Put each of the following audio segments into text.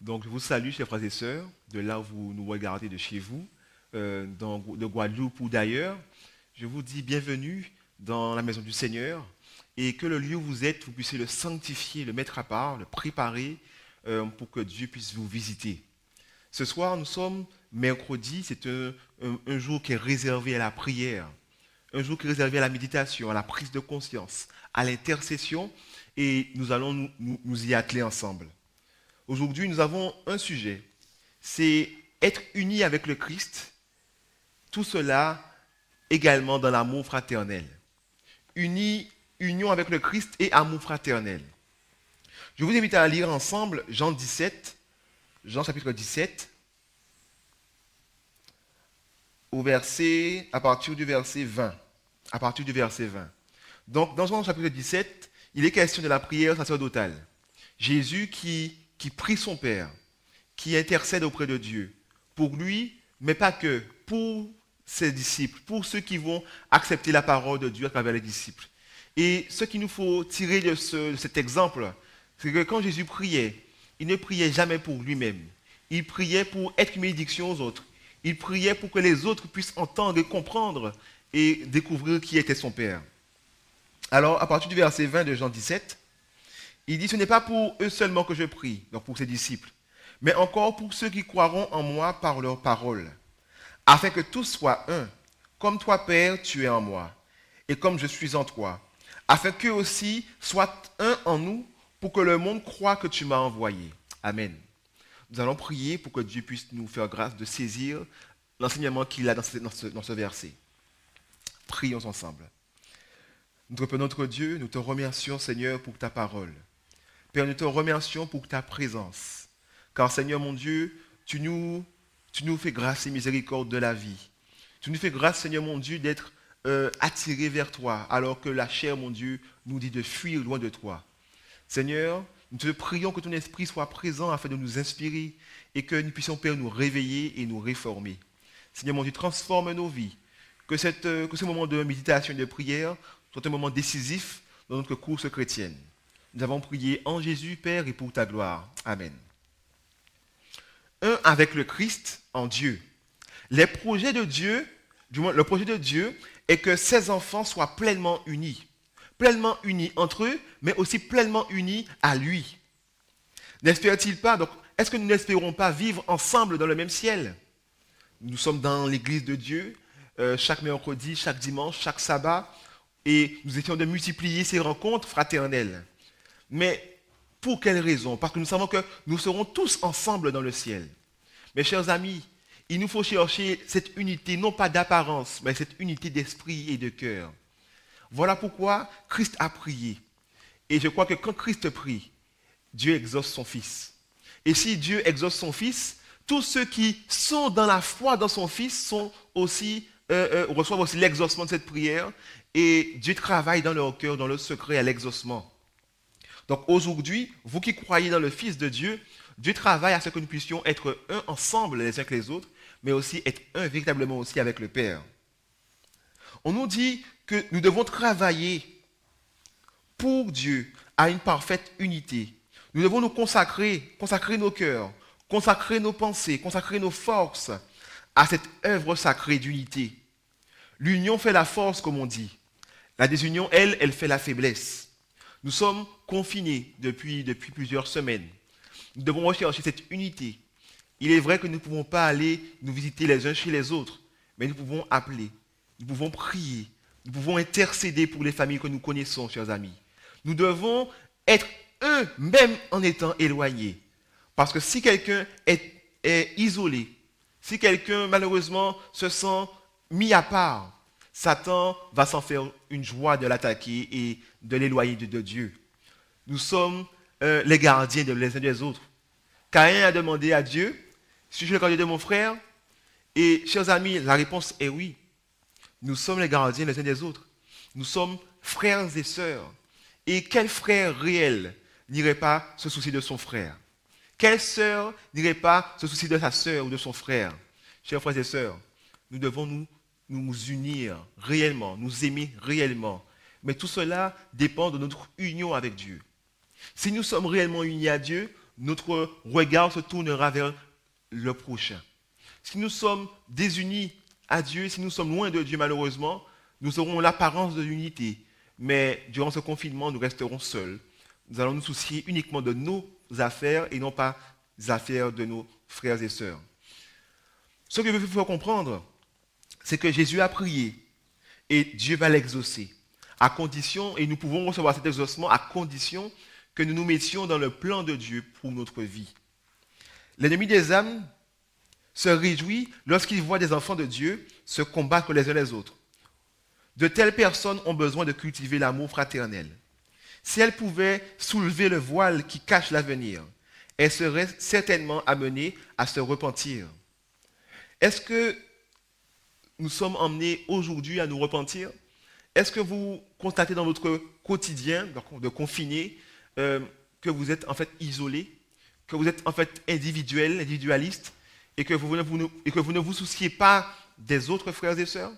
Donc, je vous salue, chers frères et sœurs, de là où vous nous regardez de chez vous, de Guadeloupe ou d'ailleurs. Je vous dis bienvenue dans la maison du Seigneur et que le lieu où vous êtes, vous puissiez le sanctifier, le mettre à part, le préparer pour que Dieu puisse vous visiter. Ce soir, nous sommes mercredi, c'est un jour qui est réservé à la prière, un jour qui est réservé à la méditation, à la prise de conscience, à l'intercession et nous allons nous y atteler ensemble. Aujourd'hui, nous avons un sujet, c'est être unis avec le Christ, tout cela également dans l'amour fraternel. Union avec le Christ et amour fraternel. Je vous invite à lire ensemble Jean chapitre 17, à partir du verset 20. À partir du verset 20. Donc, dans Jean chapitre 17, il est question de la prière sacerdotale. Jésus qui prie son Père, qui intercède auprès de Dieu, pour lui, mais pas que, pour ses disciples, pour ceux qui vont accepter la parole de Dieu à travers les disciples. Et ce qu'il nous faut tirer de cet exemple, c'est que quand Jésus priait, il ne priait jamais pour lui-même. Il priait pour être une bénédiction aux autres. Il priait pour que les autres puissent entendre et comprendre et découvrir qui était son Père. Alors, à partir du verset 20 de Jean 17, il dit, ce n'est pas pour eux seulement que je prie, donc pour ses disciples, mais encore pour ceux qui croiront en moi par leur parole, afin que tous soient un, comme toi, Père, tu es en moi, et comme je suis en toi, afin qu'eux aussi soient un en nous, pour que le monde croie que tu m'as envoyé. Amen. Nous allons prier pour que Dieu puisse nous faire grâce de saisir l'enseignement qu'il a dans ce verset. Prions ensemble. Notre Père, notre Dieu, nous te remercions, Seigneur, pour ta parole. Père, nous te remercions pour ta présence. Car, Seigneur mon Dieu, tu nous fais grâce et miséricorde de la vie. Tu nous fais grâce, Seigneur mon Dieu, d'être attirés vers toi, alors que la chair, mon Dieu, nous dit de fuir loin de toi. Seigneur, nous te prions que ton esprit soit présent afin de nous inspirer et que nous puissions, Père, nous réveiller et nous réformer. Seigneur mon Dieu, transforme nos vies. Que ce moment de méditation et de prière soit un moment décisif dans notre course chrétienne. Nous avons prié en Jésus, Père, et pour ta gloire. Amen. Un avec le Christ en Dieu. Les projets de Dieu, du moins le projet de Dieu, est que ses enfants soient pleinement unis entre eux, mais aussi pleinement unis à lui. N'espère-t-il pas, donc, est-ce que nous n'espérons pas vivre ensemble dans le même ciel? Nous sommes dans l'église de Dieu, chaque mercredi, chaque dimanche, chaque sabbat, et nous essayons de multiplier ces rencontres fraternelles. Mais pour quelle raison? Parce que nous savons que nous serons tous ensemble dans le ciel. Mes chers amis, il nous faut chercher cette unité, non pas d'apparence, mais cette unité d'esprit et de cœur. Voilà pourquoi Christ a prié. Et je crois que quand Christ prie, Dieu exauce son Fils. Et si Dieu exauce son Fils, tous ceux qui sont dans la foi dans son Fils reçoivent aussi l'exaucement de cette prière. Et Dieu travaille dans leur cœur, dans le secret à l'exaucement. Donc aujourd'hui, vous qui croyez dans le Fils de Dieu, Dieu travaille à ce que nous puissions être un ensemble les uns que les autres, mais aussi être un véritablement aussi avec le Père. On nous dit que nous devons travailler pour Dieu à une parfaite unité. Nous devons nous consacrer nos cœurs, consacrer nos pensées, consacrer nos forces à cette œuvre sacrée d'unité. L'union fait la force, comme on dit. La désunion, elle fait la faiblesse. Nous sommes confinés depuis plusieurs semaines. Nous devons rechercher cette unité. Il est vrai que nous ne pouvons pas aller nous visiter les uns chez les autres, mais nous pouvons appeler, nous pouvons prier, nous pouvons intercéder pour les familles que nous connaissons, chers amis. Nous devons être un, même en étant éloignés. Parce que si quelqu'un est isolé, si quelqu'un malheureusement se sent mis à part, Satan va s'en faire une joie de l'attaquer et de l'éloigner de Dieu. Nous sommes les gardiens les uns des autres. Caïn a demandé à Dieu, suis-je le gardien de mon frère? Et chers amis, la réponse est oui. Nous sommes les gardiens les uns des autres. Nous sommes frères et sœurs. Et quel frère réel n'irait pas se soucier de son frère? Quelle sœur n'irait pas se soucier de sa sœur ou de son frère? Chers frères et sœurs, nous devons nous unir réellement, nous aimer réellement. Mais tout cela dépend de notre union avec Dieu. Si nous sommes réellement unis à Dieu, notre regard se tournera vers le prochain. Si nous sommes désunis à Dieu, si nous sommes loin de Dieu malheureusement, nous aurons l'apparence de l'unité. Mais durant ce confinement, nous resterons seuls. Nous allons nous soucier uniquement de nos affaires et non pas des affaires de nos frères et sœurs. Ce que je veux vous faire comprendre, c'est que Jésus a prié et Dieu va l'exaucer. À condition, et nous pouvons recevoir cet exaucement à condition que nous nous mettions dans le plan de Dieu pour notre vie. L'ennemi des âmes se réjouit lorsqu'il voit des enfants de Dieu se combattre les uns les autres. De telles personnes ont besoin de cultiver l'amour fraternel. Si elles pouvaient soulever le voile qui cache l'avenir, elles seraient certainement amenées à se repentir. Est-ce que nous sommes emmenés aujourd'hui à nous repentir? Est-ce que vous constatez dans votre quotidien de confiné que vous êtes en fait isolé, que vous êtes en fait individualiste et que vous ne vous souciez pas des autres frères et sœurs?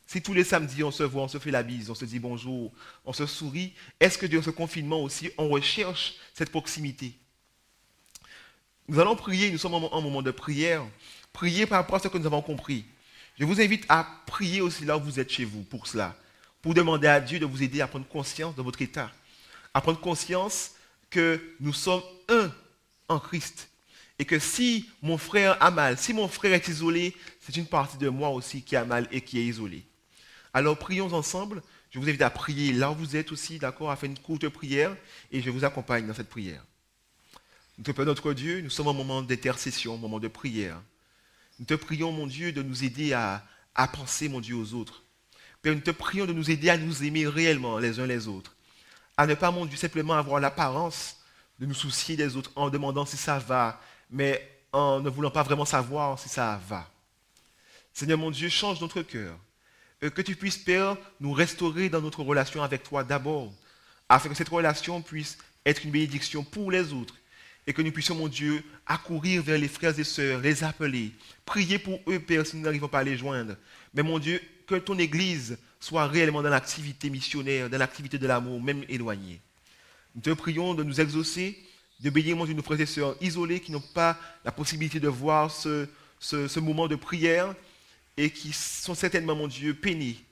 Si tous les samedis on se voit, on se fait la bise, on se dit bonjour, on se sourit, est-ce que durant ce confinement aussi on recherche cette proximité? Nous allons prier, nous sommes en moment de prière, prier par rapport à ce que nous avons compris. Je vous invite à prier aussi là où vous êtes chez vous pour cela, pour demander à Dieu de vous aider à prendre conscience de votre état, à prendre conscience que nous sommes un en Christ et que si mon frère a mal, si mon frère est isolé, c'est une partie de moi aussi qui a mal et qui est isolée. Alors prions ensemble, je vous invite à prier là où vous êtes aussi, d'accord, à faire une courte prière et je vous accompagne dans cette prière. Notre Père, notre Dieu, nous sommes en moment d'intercession, en moment de prière. Nous te prions, mon Dieu, de nous aider à penser, mon Dieu, aux autres. Père, nous te prions de nous aider à nous aimer réellement les uns les autres. À ne pas, mon Dieu, simplement avoir l'apparence de nous soucier des autres en demandant si ça va, mais en ne voulant pas vraiment savoir si ça va. Seigneur, mon Dieu, change notre cœur. Que tu puisses, Père, nous restaurer dans notre relation avec toi d'abord, afin que cette relation puisse être une bénédiction pour les autres et que nous puissions, mon Dieu, accourir vers les frères et sœurs, les appeler, prier pour eux, Père, si nous n'arrivons pas à les joindre. Mais, mon Dieu, que ton Église soit réellement dans l'activité missionnaire, dans l'activité de l'amour, même éloignée. Nous te prions de nous exaucer, de bénir, mon Dieu, nos frères et sœurs isolés qui n'ont pas la possibilité de voir ce moment de prière et qui sont certainement, mon Dieu, peinés.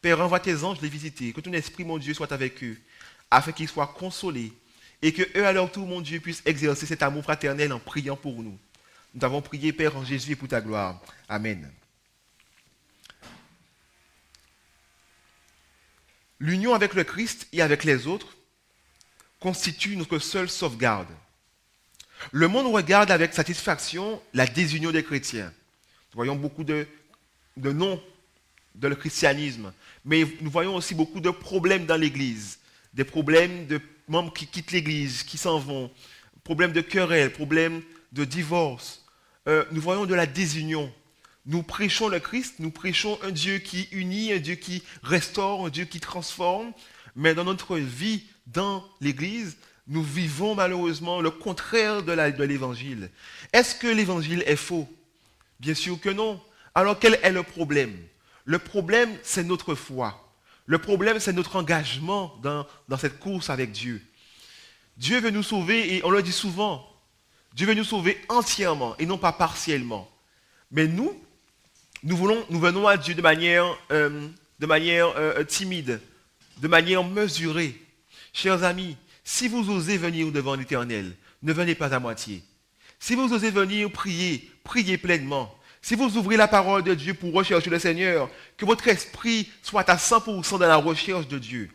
Père, envoie tes anges les visiter, que ton esprit, mon Dieu, soit avec eux, afin qu'ils soient consolés, et que eux, à leur tour, mon Dieu, puissent exercer cet amour fraternel en priant pour nous. Nous t'avons prié, Père, en Jésus et pour ta gloire. Amen. L'union avec le Christ et avec les autres constitue notre seule sauvegarde. Le monde regarde avec satisfaction la désunion des chrétiens. Nous voyons beaucoup de noms de le christianisme, mais nous voyons aussi beaucoup de problèmes dans l'Église, des problèmes de membres qui quittent l'Église, qui s'en vont, problèmes de querelles, problèmes de divorce. Nous voyons de la désunion. Nous prêchons le Christ, nous prêchons un Dieu qui unit, un Dieu qui restaure, un Dieu qui transforme, mais dans notre vie, dans l'Église, nous vivons malheureusement le contraire de l'Évangile. Est-ce que l'Évangile est faux? Bien sûr que non. Alors quel est le problème? Le problème, c'est notre foi. Le problème, c'est notre engagement dans cette course avec Dieu. Dieu veut nous sauver, et on le dit souvent, Dieu veut nous sauver entièrement et non pas partiellement. Mais nous venons à Dieu de manière timide, de manière mesurée. Chers amis, si vous osez venir devant l'Éternel, ne venez pas à moitié. Si vous osez venir prier, priez pleinement. Si vous ouvrez la parole de Dieu pour rechercher le Seigneur, que votre esprit soit à 100% dans la recherche de Dieu.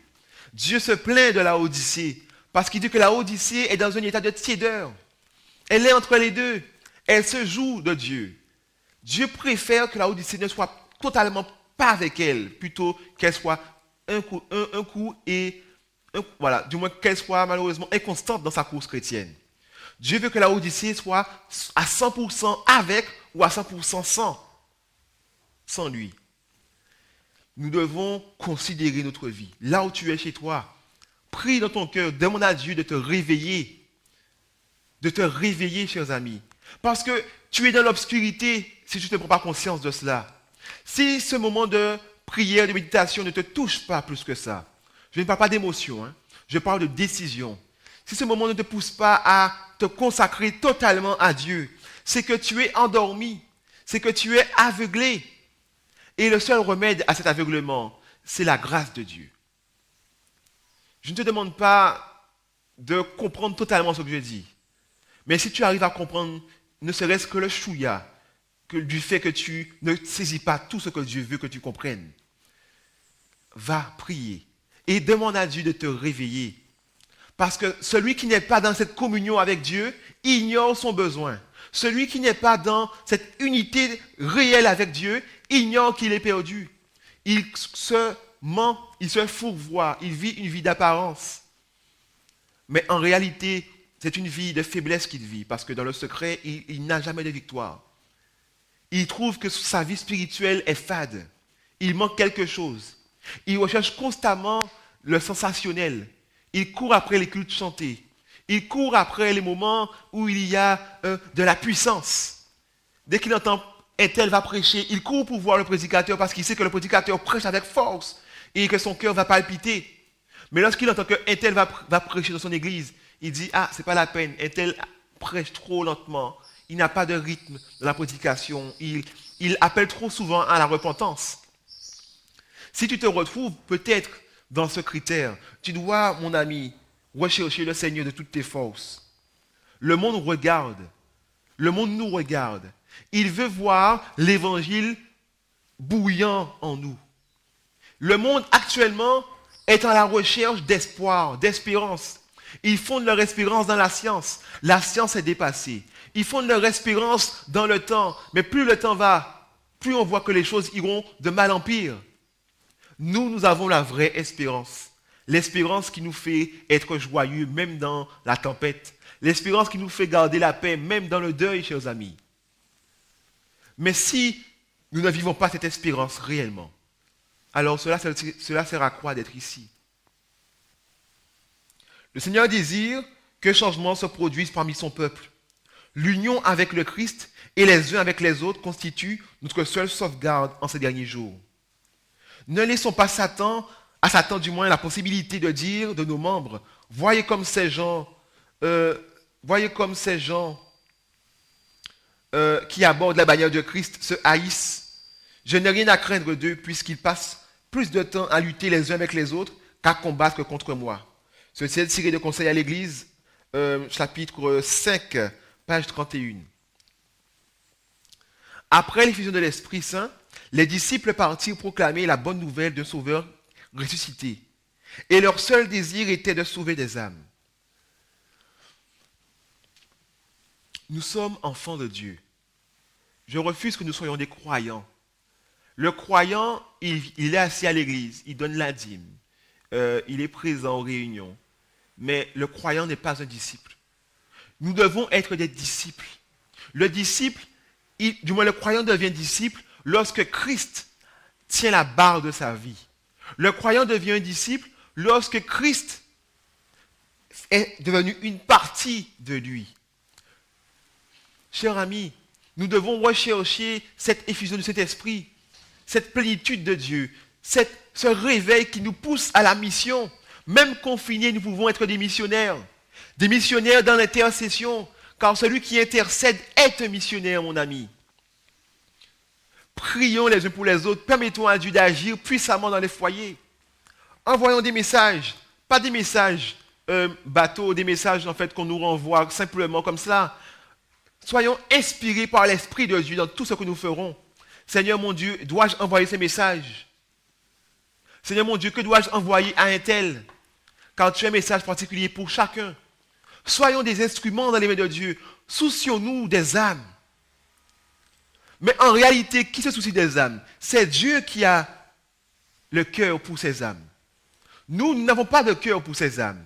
Dieu se plaint de la Odyssée, parce qu'il dit que la Odyssée est dans un état de tiédeur. Elle est entre les deux. Elle se joue de Dieu. Dieu préfère que la Odyssée ne soit totalement pas avec elle, plutôt qu'elle soit un coup et voilà, du moins qu'elle soit malheureusement inconstante dans sa course chrétienne. Dieu veut que la Odyssée soit à 100% avec ou à 100% sans lui. Nous devons considérer notre vie. Là où tu es chez toi, prie dans ton cœur, demande à Dieu de te réveiller. De te réveiller, chers amis. Parce que tu es dans l'obscurité si tu ne prends pas conscience de cela. Si ce moment de prière, de méditation ne te touche pas plus que ça, je ne parle pas d'émotion, je parle de décision. si ce moment ne te pousse pas à te consacrer totalement à Dieu, c'est que tu es endormi, c'est que tu es aveuglé. Et le seul remède à cet aveuglement, c'est la grâce de Dieu. Je ne te demande pas de comprendre totalement ce que je dis. Mais si tu arrives à comprendre, ne serait-ce que le chouïa, du fait que tu ne saisis pas tout ce que Dieu veut que tu comprennes, va prier et demande à Dieu de te réveiller. Parce que celui qui n'est pas dans cette communion avec Dieu ignore son besoin. Celui qui n'est pas dans cette unité réelle avec Dieu ignore qu'il est perdu. Il se ment, il se fourvoie, il vit une vie d'apparence. Mais en réalité, c'est une vie de faiblesse qu'il vit, parce que dans le secret, il n'a jamais de victoire. Il trouve que sa vie spirituelle est fade. Il manque quelque chose. Il recherche constamment le sensationnel. Il court après les cultes chantés. Il court après les moments où il y a de la puissance. Dès qu'il entend un tel va prêcher, il court pour voir le prédicateur parce qu'il sait que le prédicateur prêche avec force et que son cœur va palpiter. Mais lorsqu'il entend qu'un tel va prêcher dans son église, il dit, ah, c'est pas la peine, un tel prêche trop lentement, il n'a pas de rythme dans la prédication, il appelle trop souvent à la repentance. Si tu te retrouves peut-être dans ce critère, tu dois, mon ami, rechercher le Seigneur de toutes tes forces. Le monde regarde, le monde nous regarde. Il veut voir l'évangile bouillant en nous. Le monde actuellement est à la recherche d'espoir, d'espérance. Ils fondent leur espérance dans la science. La science est dépassée. Ils fondent leur espérance dans le temps. Mais plus le temps va, plus on voit que les choses iront de mal en pire. Nous avons la vraie espérance. L'espérance qui nous fait être joyeux même dans la tempête. L'espérance qui nous fait garder la paix même dans le deuil, chers amis. Mais si nous ne vivons pas cette espérance réellement, alors cela sert à quoi d'être ici? Le Seigneur désire que changement se produise parmi son peuple. L'union avec le Christ et les uns avec les autres constitue notre seule sauvegarde en ces derniers jours. Ne laissons pas à Satan du moins la possibilité de dire de nos membres, voyez comme ces gens qui abordent la bannière de Christ se haïssent. Je n'ai rien à craindre d'eux puisqu'ils passent plus de temps à lutter les uns avec les autres qu'à combattre contre moi. Ceci est tiré de Conseil à l'Église, chapitre 5, page 31. Après l'effusion de l'Esprit Saint, les disciples partirent proclamer la bonne nouvelle d'un sauveur ressuscité. Et leur seul désir était de sauver des âmes. Nous sommes enfants de Dieu. Je refuse que nous soyons des croyants. Le croyant, il est assis à l'église, il donne la dîme, il est présent aux réunions. Mais le croyant n'est pas un disciple. Nous devons être des disciples. Le disciple, du moins le croyant devient disciple lorsque Christ tient la barre de sa vie. Le croyant devient un disciple lorsque Christ est devenu une partie de lui. Chers amis, nous devons rechercher cette effusion de cet esprit, cette plénitude de Dieu, ce réveil qui nous pousse à la mission. Même confinés, nous pouvons être des missionnaires dans l'intercession, car celui qui intercède est un missionnaire, mon ami. Prions les uns pour les autres, permettons à Dieu d'agir puissamment dans les foyers. Envoyons des messages, pas des messages bateaux, des messages en fait qu'on nous renvoie simplement comme ça. Soyons inspirés par l'Esprit de Dieu dans tout ce que nous ferons. Seigneur mon Dieu, dois-je envoyer ces messages? Seigneur mon Dieu, que dois-je envoyer à un tel? Car tu as un message particulier pour chacun. Soyons des instruments dans les mains de Dieu. Soucions-nous des âmes. Mais en réalité, qui se soucie des âmes? C'est Dieu qui a le cœur pour ces âmes. Nous n'avons pas de cœur pour ces âmes.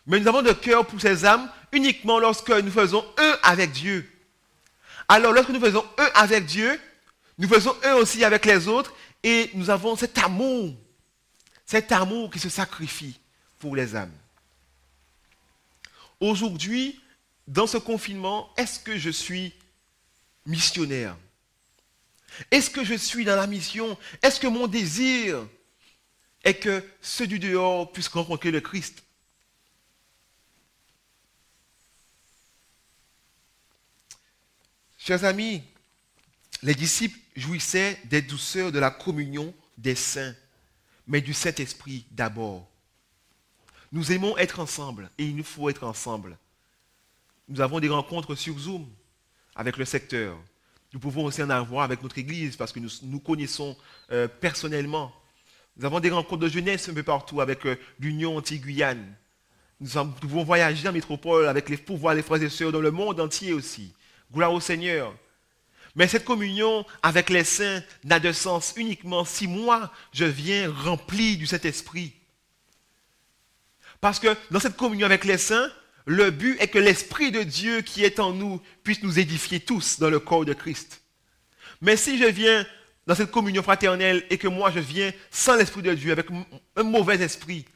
Mais nous avons de cœur pour ces âmes uniquement lorsque nous faisons un avec Dieu. Alors lorsque nous faisons un avec Dieu, nous faisons un aussi avec les autres et nous avons cet amour qui se sacrifie pour les âmes. Aujourd'hui, dans ce confinement, est-ce que je suis missionnaire? Est-ce que je suis dans la mission? Est-ce que mon désir est que ceux du dehors puissent rencontrer le Christ? Chers amis, les disciples jouissaient des douceurs de la communion des saints, mais du Saint-Esprit d'abord. Nous aimons être ensemble et il nous faut être ensemble. Nous avons des rencontres sur Zoom avec le secteur. Nous pouvons aussi en avoir avec notre église parce que nous connaissons personnellement. Nous avons des rencontres de jeunesse un peu partout avec l'Union anti-Guyane. Nous pouvons voyager en métropole pour voir les frères et sœurs dans le monde entier aussi. Gloire au Seigneur. Mais cette communion avec les saints n'a de sens uniquement si moi, je viens rempli du Saint-Esprit. Parce que dans cette communion avec les saints, le but est que l'Esprit de Dieu qui est en nous puisse nous édifier tous dans le corps de Christ. Mais si je viens dans cette communion fraternelle et que moi je viens sans l'Esprit de Dieu, avec un mauvais esprit,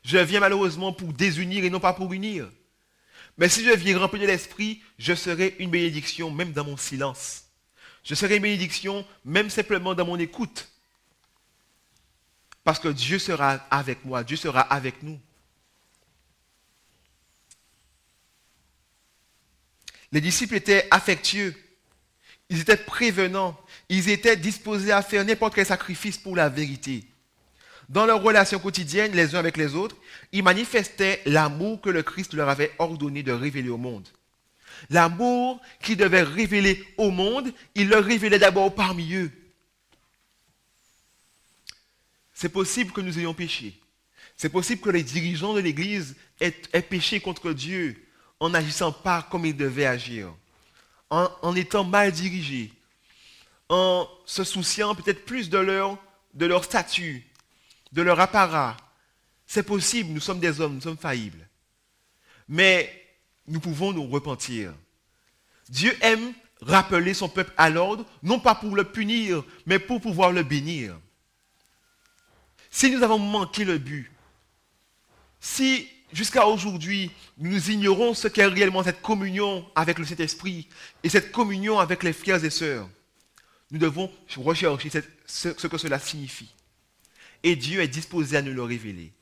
je viens malheureusement pour désunir et non pas pour unir. Mais si je viens rempli de l'Esprit, je serai une bénédiction même dans mon silence. Je serai une bénédiction même simplement dans mon écoute. Parce que Dieu sera avec moi, Dieu sera avec nous. Les disciples étaient affectueux, ils étaient prévenants, ils étaient disposés à faire n'importe quel sacrifice pour la vérité. Dans leurs relations quotidiennes, les uns avec les autres, ils manifestaient l'amour que le Christ leur avait ordonné de révéler au monde. L'amour qu'il devait révéler au monde, il le révélait d'abord parmi eux. C'est possible que nous ayons péché. C'est possible que les dirigeants de l'Église aient péché contre Dieu en n'agissant pas comme ils devaient agir, en étant mal dirigés, en se souciant peut-être plus de leur statut, de leur apparat. C'est possible, nous sommes des hommes, nous sommes faillibles. Mais nous pouvons nous repentir. Dieu aime rappeler son peuple à l'ordre, non pas pour le punir, mais pour pouvoir le bénir. Si nous avons manqué le but, si jusqu'à aujourd'hui, nous ignorons ce qu'est réellement cette communion avec le Saint-Esprit et cette communion avec les frères et sœurs, nous devons rechercher ce que cela signifie. Et Dieu est disposé à nous le révéler.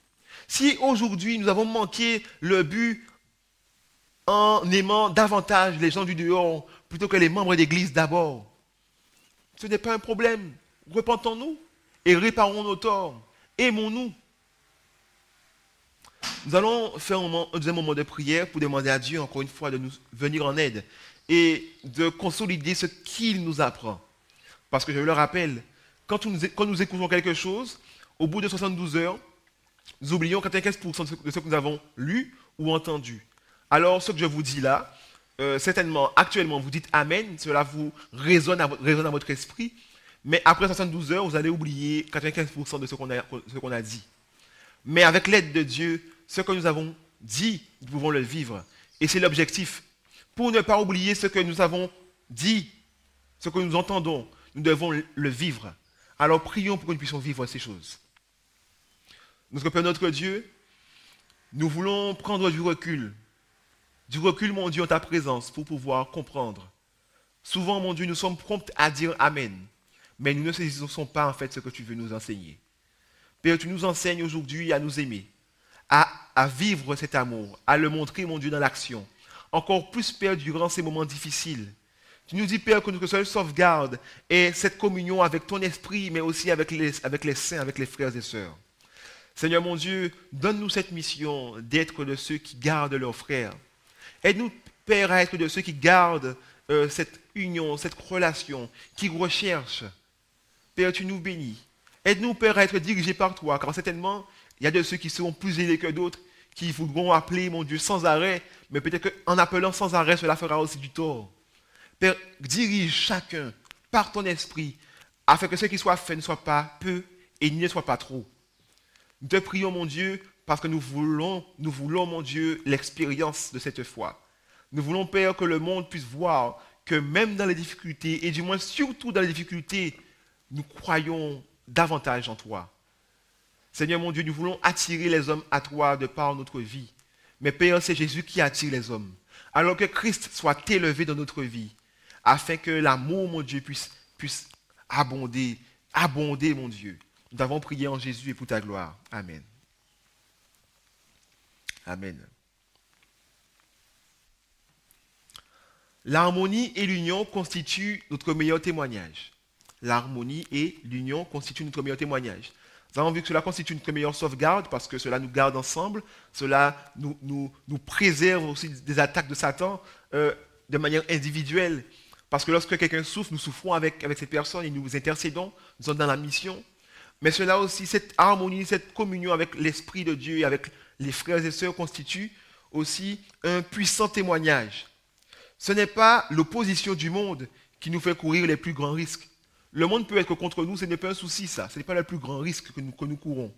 Si aujourd'hui nous avons manqué le but en aimant davantage les gens du dehors plutôt que les membres d'église d'abord, ce n'est pas un problème. Repentons-nous et réparons nos torts. Aimons-nous. Nous allons faire un deuxième moment de prière pour demander à Dieu, encore une fois, de nous venir en aide et de consolider ce qu'il nous apprend. Parce que je le rappelle, quand nous écoutons quelque chose, au bout de 72 heures, nous oublions 95% de ce que nous avons lu ou entendu. Alors, ce que je vous dis là, certainement, actuellement, vous dites Amen, cela vous résonne à votre esprit, mais après 72 heures, vous allez oublier 95% de ce qu'on a dit. Mais avec l'aide de Dieu, ce que nous avons dit, nous pouvons le vivre. Et c'est l'objectif. Pour ne pas oublier ce que nous avons dit, ce que nous entendons, nous devons le vivre. Alors prions pour que nous puissions vivre ces choses. Notre Père, notre Dieu, nous voulons prendre du recul, mon Dieu, en ta présence pour pouvoir comprendre. Souvent, mon Dieu, nous sommes prompts à dire Amen, mais nous ne saisissons pas en fait ce que tu veux nous enseigner. Père, tu nous enseignes aujourd'hui à nous aimer, à vivre cet amour, à le montrer, mon Dieu, dans l'action. Encore plus, Père, durant ces moments difficiles. Tu nous dis, Père, que notre seule sauvegarde est cette communion avec ton esprit, mais aussi avec les saints, avec les frères et sœurs. Seigneur mon Dieu, donne-nous cette mission d'être de ceux qui gardent leurs frères. Aide-nous, Père, à être de ceux qui gardent cette union, cette relation, qui recherchent. Père, tu nous bénis. Aide-nous, Père, à être dirigés par toi, car certainement, il y a de ceux qui seront plus ailés que d'autres, qui voudront appeler, mon Dieu, sans arrêt, mais peut-être qu'en appelant sans arrêt, cela fera aussi du tort. Père, dirige chacun par ton esprit, afin que ce qui soit fait ne soit pas peu et ne soit pas trop. Nous te prions, mon Dieu, parce que nous voulons, mon Dieu, l'expérience de cette foi. Nous voulons, Père, que le monde puisse voir que même dans les difficultés, et du moins surtout dans les difficultés, nous croyons davantage en toi. Seigneur mon Dieu, nous voulons attirer les hommes à toi de par notre vie. Mais Père, c'est Jésus qui attire les hommes. Alors que Christ soit élevé dans notre vie, afin que l'amour, mon Dieu, puisse abonder, mon Dieu. Nous avons prié en Jésus et pour ta gloire. Amen. Amen. L'harmonie et l'union constituent notre meilleur témoignage. L'harmonie et l'union constituent notre meilleur témoignage. Nous avons vu que cela constitue notre meilleure sauvegarde parce que cela nous garde ensemble, cela nous préserve aussi des attaques de Satan de manière individuelle. Parce que lorsque quelqu'un souffre, nous souffrons avec cette personne et nous intercédons, nous sommes dans la mission. Mais cela aussi, cette harmonie, cette communion avec l'Esprit de Dieu et avec les frères et sœurs constitue aussi un puissant témoignage. Ce n'est pas l'opposition du monde qui nous fait courir les plus grands risques. Le monde peut être contre nous, ce n'est pas un souci ça, ce n'est pas le plus grand risque que nous courons.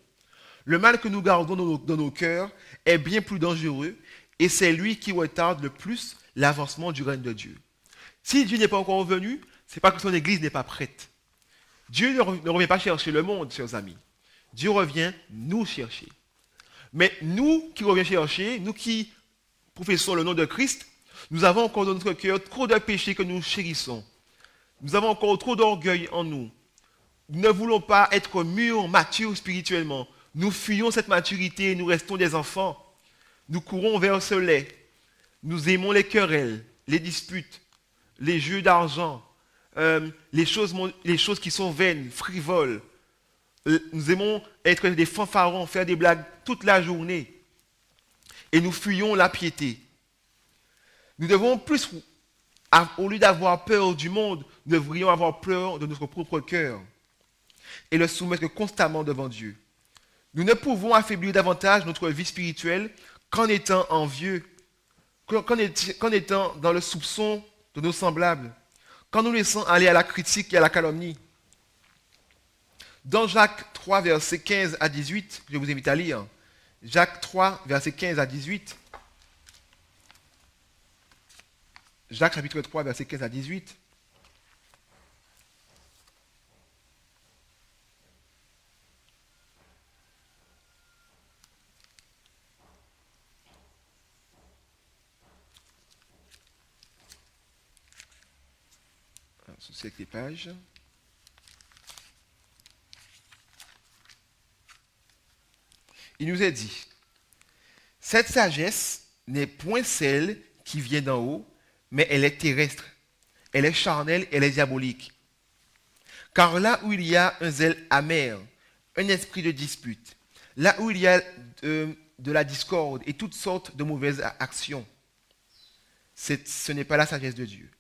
Le mal que nous gardons dans nos cœurs est bien plus dangereux et c'est lui qui retarde le plus l'avancement du règne de Dieu. Si Dieu n'est pas encore venu, ce n'est pas que son Église n'est pas prête. Dieu ne revient pas chercher le monde, chers amis. Dieu revient nous chercher. Mais nous qui revenons chercher, nous qui professons le nom de Christ, nous avons encore dans notre cœur trop de péchés que nous chérissons. Nous avons encore trop d'orgueil en nous. Nous ne voulons pas être mûrs, matures spirituellement. Nous fuyons cette maturité et nous restons des enfants. Nous courons vers ce lait. Nous aimons les querelles, les disputes, les jeux d'argent, les choses qui sont vaines, frivoles. Nous aimons être des fanfarons, faire des blagues toute la journée. Et nous fuyons la piété. Nous devons plus, au lieu d'avoir peur du monde, nous devrions avoir peur de notre propre cœur et le soumettre constamment devant Dieu. Nous ne pouvons affaiblir davantage notre vie spirituelle qu'en étant envieux, qu'en étant dans le soupçon de nos semblables, qu'en nous laissant aller à la critique et à la calomnie. Dans Jacques 3, versets 15 à 18, je vous invite à lire, Jacques 3, versets 15 à 18, Jacques chapitre 3, versets 15 à 18. Souci avec les pages. Il nous est dit, cette sagesse n'est point celle qui vient d'en haut, mais elle est terrestre, elle est charnelle, elle est diabolique. Car là où il y a un zèle amer, un esprit de dispute, là où il y a de la discorde et toutes sortes de mauvaises actions, ce n'est pas la sagesse de Dieu.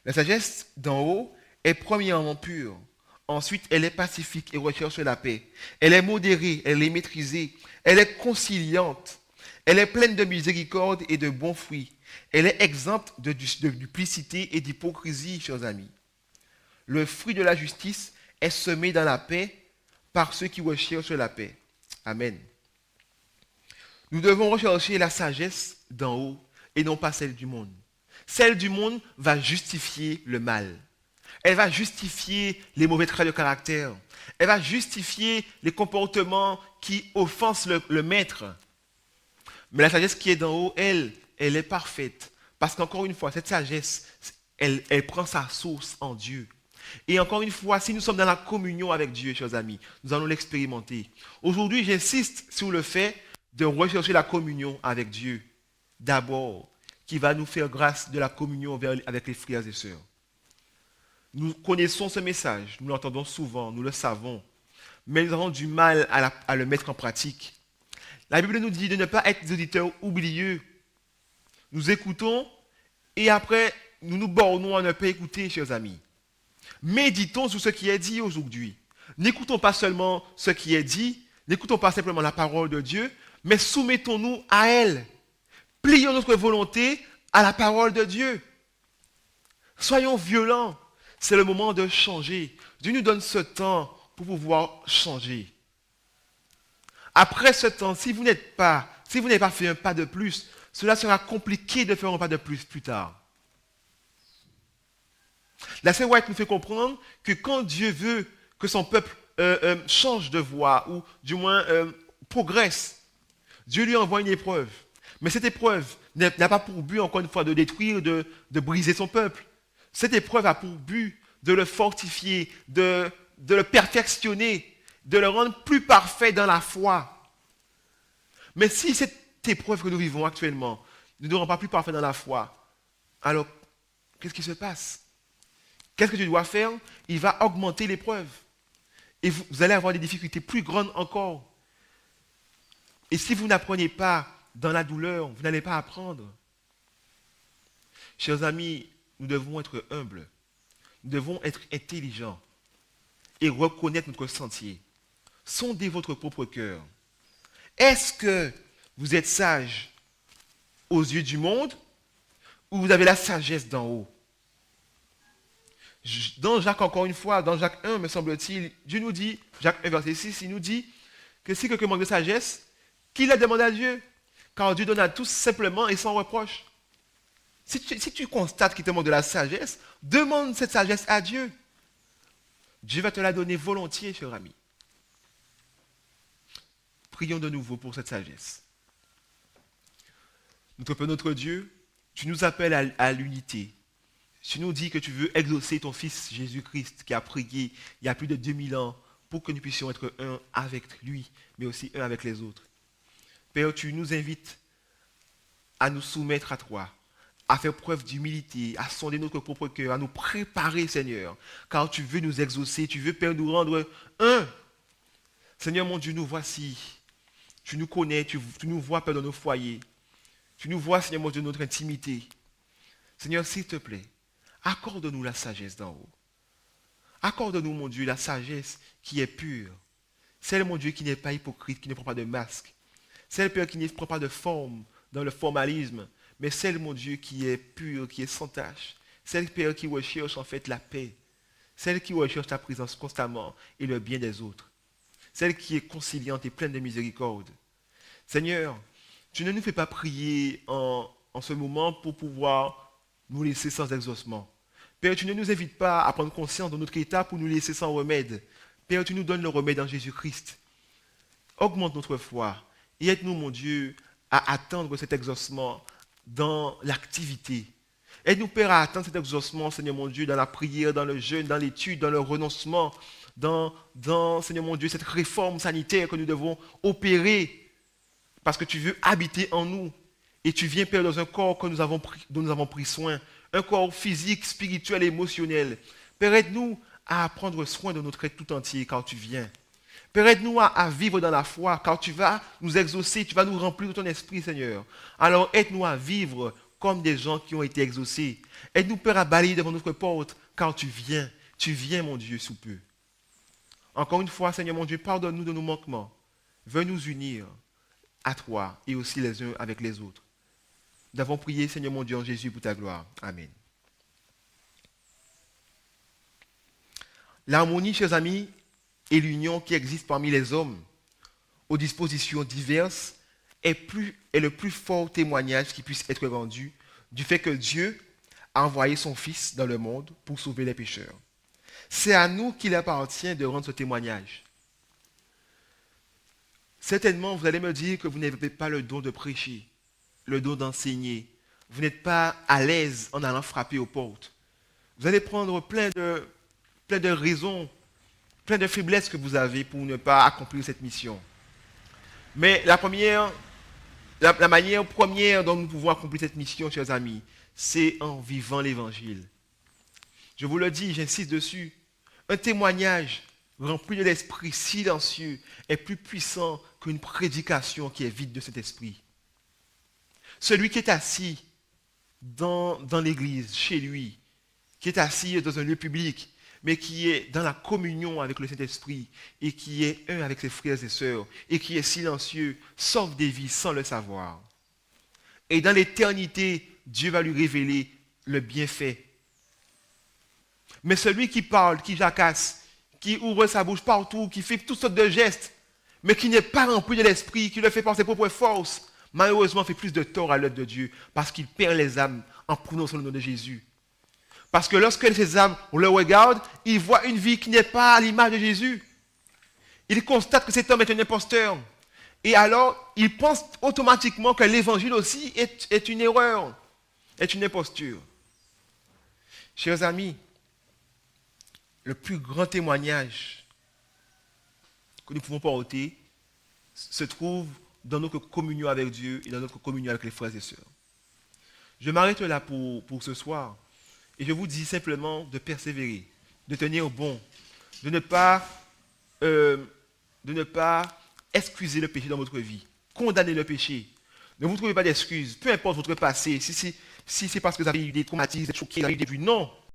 La sagesse d'en haut est premièrement pure. Ensuite, elle est pacifique et recherche la paix. Elle est modérée, elle est maîtrisée, elle est conciliante. Elle est pleine de miséricorde et de bons fruits. Elle est exempte de duplicité et d'hypocrisie, chers amis. Le fruit de la justice est semé dans la paix par ceux qui recherchent la paix. Amen. Nous devons rechercher la sagesse d'en haut et non pas celle du monde. Celle du monde va justifier le mal. Elle va justifier les mauvais traits de caractère. Elle va justifier les comportements qui offensent le maître. Mais la sagesse qui est d'en haut, elle est parfaite. Parce qu'encore une fois, cette sagesse, elle prend sa source en Dieu. Et encore une fois, si nous sommes dans la communion avec Dieu, chers amis, nous allons l'expérimenter. Aujourd'hui, j'insiste sur le fait de rechercher la communion avec Dieu. D'abord, qui va nous faire grâce de la communion avec les frères et sœurs. Nous connaissons ce message, nous l'entendons souvent, nous le savons, mais nous avons du mal à le mettre en pratique. La Bible nous dit de ne pas être des auditeurs oublieux. Nous écoutons et après, nous nous bornons à ne pas écouter, chers amis. Méditons sur ce qui est dit aujourd'hui. N'écoutons pas seulement ce qui est dit, n'écoutons pas simplement la parole de Dieu, mais soumettons-nous à elle. Plions notre volonté à la parole de Dieu. Soyons violents. C'est le moment de changer. Dieu nous donne ce temps pour pouvoir changer. Après ce temps, si vous n'avez pas fait un pas de plus, cela sera compliqué de faire un pas de plus tard. La sœur White nous fait comprendre que quand Dieu veut que son peuple change de voie, ou du moins progresse, Dieu lui envoie une épreuve. Mais cette épreuve n'a pas pour but, encore une fois, de détruire, de briser son peuple. Cette épreuve a pour but de le fortifier, de le perfectionner, de le rendre plus parfait dans la foi. Mais si cette épreuve que nous vivons actuellement ne nous rend pas plus parfait dans la foi, alors Qu'est-ce qui se passe? Qu'est-ce que tu dois faire? Il va augmenter l'épreuve. Et vous allez avoir des difficultés plus grandes encore. Et si vous n'apprenez pas dans la douleur, vous n'allez pas apprendre. Chers amis, nous devons être humbles. Nous devons être intelligents et reconnaître notre sentier. Sondez votre propre cœur. Est-ce que vous êtes sage aux yeux du monde ou vous avez la sagesse d'en haut? Dans Jacques, encore une fois, dans Jacques 1, me semble-t-il, Dieu nous dit, Jacques 1, verset 6, il nous dit que si quelqu'un manque de sagesse, qu'il la demande à Dieu. Car Dieu donne à tous simplement et sans reproche. Si tu constates qu'il te manque de la sagesse, demande cette sagesse à Dieu. Dieu va te la donner volontiers, cher ami. Prions de nouveau pour cette sagesse. Notre Père, notre Dieu, tu nous appelles à l'unité. Tu nous dis que tu veux exaucer ton Fils Jésus-Christ qui a prié il y a plus de 2000 ans pour que nous puissions être un avec lui, mais aussi un avec les autres. Père, tu nous invites à nous soumettre à toi, à faire preuve d'humilité, à sonder notre propre cœur, à nous préparer, Seigneur, car tu veux nous exaucer, tu veux, Père, nous rendre un. Seigneur mon Dieu, nous voici. Tu nous connais, tu nous vois, Père, dans nos foyers. Tu nous vois, Seigneur mon Dieu, notre intimité. Seigneur, s'il te plaît, accorde-nous la sagesse d'en haut. Accorde-nous, mon Dieu, la sagesse qui est pure. Celle, mon Dieu, qui n'est pas hypocrite, qui ne prend pas de masque. Celle, Père, qui ne prend pas de forme dans le formalisme, mais celle, mon Dieu, qui est pure, qui est sans tache. Celle, Père, qui recherche en fait la paix. Celle qui recherche ta présence constamment et le bien des autres. Celle qui est conciliante et pleine de miséricorde. Seigneur, tu ne nous fais pas prier en ce moment pour pouvoir nous laisser sans exaucement. Père, tu ne nous invites pas à prendre conscience de notre état pour nous laisser sans remède. Père, tu nous donnes le remède en Jésus-Christ. Augmente notre foi et aide-nous, mon Dieu, à attendre cet exaucement dans l'activité. Aide-nous, Père, à attendre cet exaucement, Seigneur mon Dieu, dans la prière, dans le jeûne, dans l'étude, dans le renoncement, dans, Seigneur mon Dieu, cette réforme sanitaire que nous devons opérer parce que tu veux habiter en nous. Et tu viens, Père, dans un corps dont nous avons pris soin, un corps physique, spirituel et émotionnel. Père, aide-nous à prendre soin de notre être tout entier quand tu viens. Père, aide-nous à vivre dans la foi, car tu vas nous exaucer, tu vas nous remplir de ton esprit, Seigneur. Alors aide-nous à vivre comme des gens qui ont été exaucés. Aide-nous, Père, à balayer devant notre porte, car tu viens, mon Dieu, sous peu. Encore une fois, Seigneur mon Dieu, pardonne-nous de nos manquements. Veuille nous unir à toi et aussi les uns avec les autres. Nous avons prié, Seigneur mon Dieu, en Jésus, pour ta gloire. Amen. L'harmonie, chers amis, et l'union qui existe parmi les hommes, aux dispositions diverses, est le plus fort témoignage qui puisse être rendu du fait que Dieu a envoyé son Fils dans le monde pour sauver les pécheurs. C'est à nous qu'il appartient de rendre ce témoignage. Certainement, vous allez me dire que vous n'avez pas le don de prêcher, le don d'enseigner. Vous n'êtes pas à l'aise en allant frapper aux portes. Vous allez prendre plein de raisons, plein de faiblesses que vous avez pour ne pas accomplir cette mission. Mais la manière première dont nous pouvons accomplir cette mission, chers amis, c'est en vivant l'évangile. Je vous le dis, j'insiste dessus. Un témoignage rempli de l'esprit silencieux est plus puissant qu'une prédication qui est vide de cet esprit. Celui qui est assis dans l'église, chez lui, qui est assis dans un lieu public, mais qui est dans la communion avec le Saint-Esprit et qui est un avec ses frères et sœurs et qui est silencieux, sauve des vies sans le savoir. Et dans l'éternité, Dieu va lui révéler le bienfait. Mais celui qui parle, qui jacasse, qui ouvre sa bouche partout, qui fait toutes sortes de gestes, mais qui n'est pas rempli de l'esprit, qui le fait par ses propres forces, malheureusement fait plus de tort à l'œuvre de Dieu parce qu'il perd les âmes en prononçant le nom de Jésus. Parce que lorsque ces âmes, on le regarde, ils voient une vie qui n'est pas à l'image de Jésus. Ils constatent que cet homme est un imposteur. Et alors, ils pensent automatiquement que l'évangile aussi est une erreur, est une imposture. Chers amis, le plus grand témoignage que nous pouvons porter se trouve dans notre communion avec Dieu et dans notre communion avec les frères et sœurs. Je m'arrête là pour ce soir. Et je vous dis simplement de persévérer, de tenir bon, de ne pas, excuser le péché dans votre vie, condamner le péché. Ne vous trouvez pas d'excuses, peu importe votre passé, si c'est parce que vous avez eu des traumatismes, vous êtes choqués, vous avez eu des vues, non.